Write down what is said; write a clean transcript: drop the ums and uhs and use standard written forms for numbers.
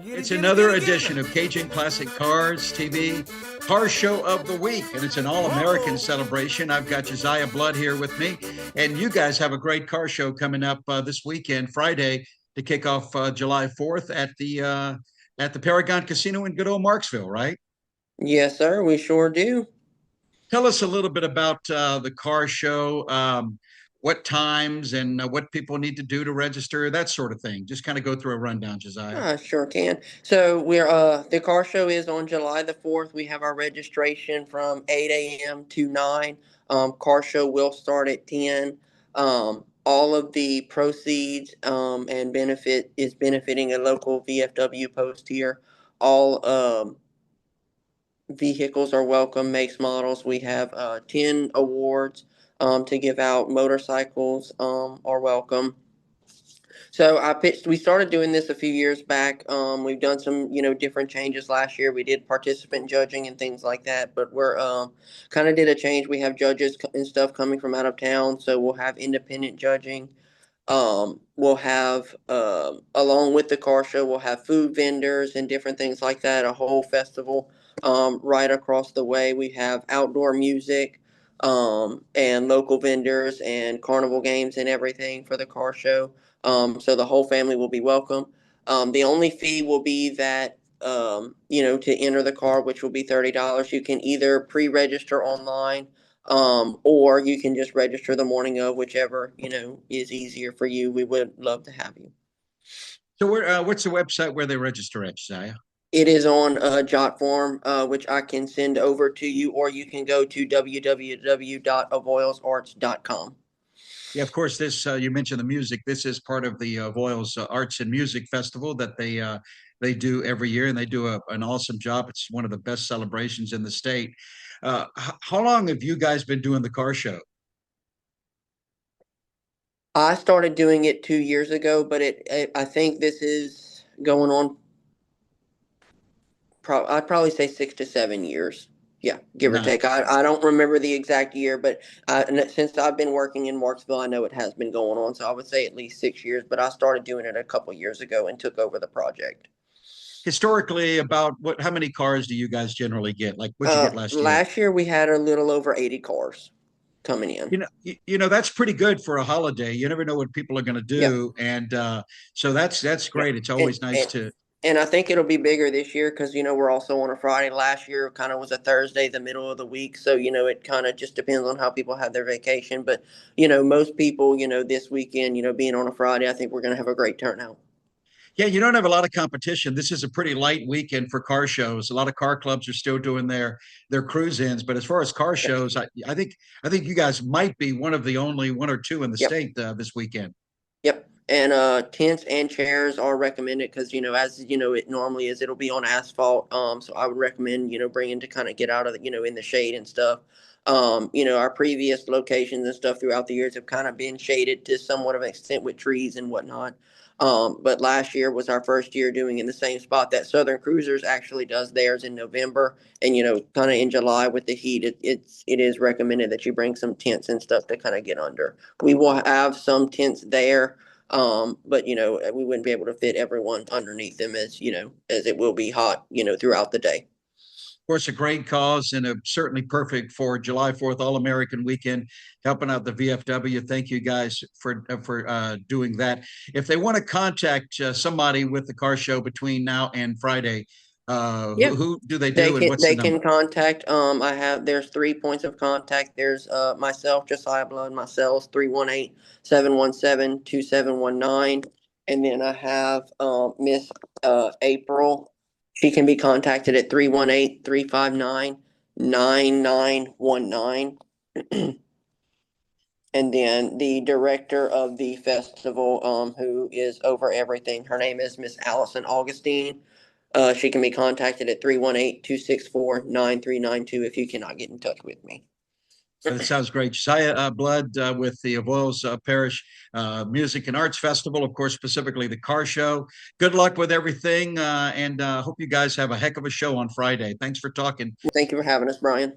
It's another edition of Cajun Classic Cars TV, Car Show of the Week, and it's an all-American celebration. I've got Josiah Blood here with me, and you guys have a great car show coming up this weekend, Friday, to kick off July 4th at the Paragon Casino in good old Marksville, right? Yes, sir, we sure do. Tell us a little bit about the car show, what times and what people need to do to register, that sort of thing. Just kind of go through a rundown, Josiah. I sure can. So we're the car show is on July the 4th. We have our registration from 8 a.m. to 9. Car show will start at 10. All of the proceeds and benefit is benefiting a local VFW post here. All vehicles are welcome, makes, models. We have 10 awards to give out. Motorcycles are welcome. So we started doing this a few years back. We've done some, different changes last year. We did participant judging and things like that, but we're kind of did a change. We have judges and stuff coming from out of town, so we'll have independent judging. We'll have, along with the car show, we'll have food vendors and different things like that, a whole festival right across the way. We have outdoor music and local vendors and carnival games and everything for the car show. So the whole family will be welcome. The only fee will be that, to enter the car, which will be $30. You can either pre-register online, or you can just register the morning of, whichever, is easier for you. We would love to have you. So what's the website where they register at, Josiah? It is on Jot form, which I can send over to you, or you can go to www.avoyellesarts.com. Yeah, of course. This you mentioned the music. This is part of the Avoyelles Arts and Music Festival that they do every year, and they do an awesome job. It's one of the best celebrations in the state. How long have you guys been doing the car show? I started doing it 2 years ago, but I think this is going on. I'd probably say 6 to 7 years. Yeah, give or Nice. take. I don't remember the exact year, but since I've been working in Marksville, I know it has been going on. So I would say at least 6 years. But I started doing it a couple years ago and took over the project. Historically, about how many cars do you guys generally get? Like what'd you get last year? Last year we had a little over 80 cars coming in. That's pretty good for a holiday. You never know what people are going to Yep. do, and so that's Yep. great. It's And always nice and to. and I think it'll be bigger this year because we're also on a Friday. Last year kind of was a Thursday, the middle of the week, so it kind of just depends on how people have their vacation. But most people, this weekend, being on a Friday, I think we're going to have a great turnout. Yeah, you don't have a lot of competition. This is a pretty light weekend for car shows. A lot of car clubs are still doing their cruise ins, but as far as car Yep. shows, I think you guys might be one of the only one or two in the Yep. state this weekend. Yep. And tents and chairs are recommended because as it normally is, it'll be on asphalt. So I would recommend bringing to kind of get out of the, in the shade and stuff. Our previous locations and stuff throughout the years have kind of been shaded to somewhat of an extent with trees and whatnot. But last year was our first year doing in the same spot that Southern Cruisers actually does theirs in November, and kind of in July with the heat, it is recommended that you bring some tents and stuff to kind of get under. We will have some tents there, but we wouldn't be able to fit everyone underneath them as it will be hot, throughout the day. Of course, a great cause and certainly perfect for July 4th All American Weekend, helping out the VFW. Thank you guys for doing that. If they want to contact somebody with the car show between now and Friday, Yeah. who do they They do, and can what's the they number? can contact there's 3 points of contact. There's myself, Josiah Blood, my cell's 318-717-2719. And then I have Miss April. She can be contacted at 318-359-9919. And then the director of the festival, who is over everything, her name is Miss Allison Augustine. She can be contacted at 318-264-9392 if you cannot get in touch with me. That sounds great. Josiah Blood with the Avoyelles Parish Music and Arts Festival, of course, specifically the car show. Good luck with everything, and hope you guys have a heck of a show on Friday. Thanks for talking. Thank you for having us, Brian.